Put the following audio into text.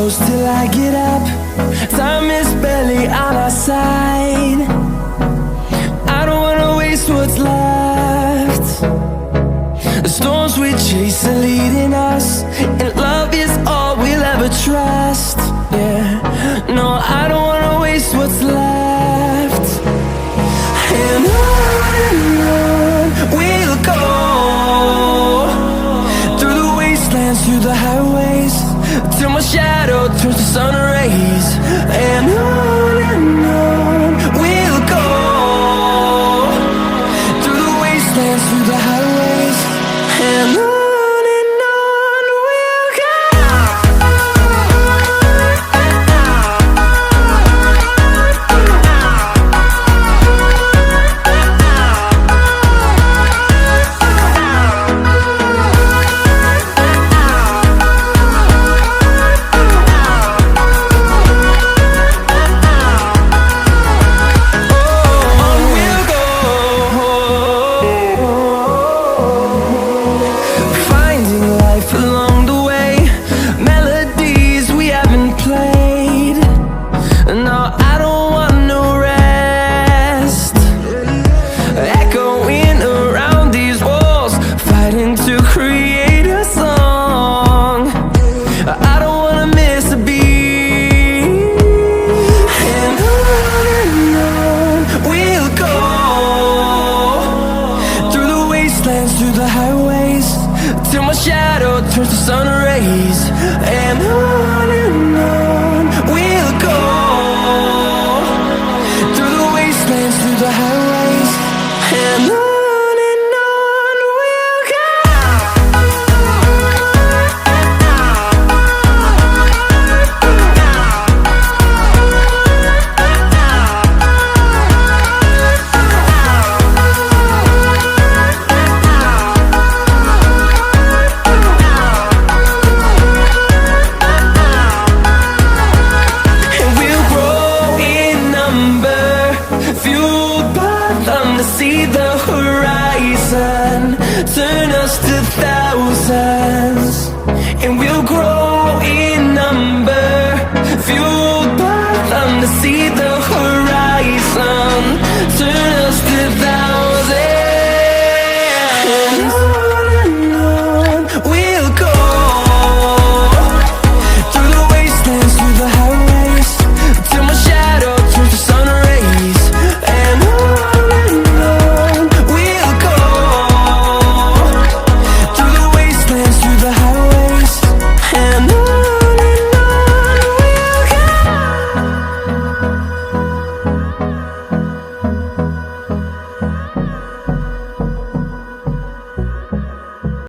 close till I get up. Time is barely on our side. I don't wanna waste what's left. The storms we chase are leading us, and love is all we'll ever trust. Yeah, no, I don't wanna waste what's left. And on we'll go, through the wastelands, through the highways, till my shadow turns to sun rays. And on we'll go, through the wastelands, through the highways, and on we'll go. Through the highways, till my shadow turns to sun rays. And on we'll go, through the wastelands, through the highways, and on we'll go. See the horizon, turn us to thousands, and we'll grow in number, fueled by them to see the horizon.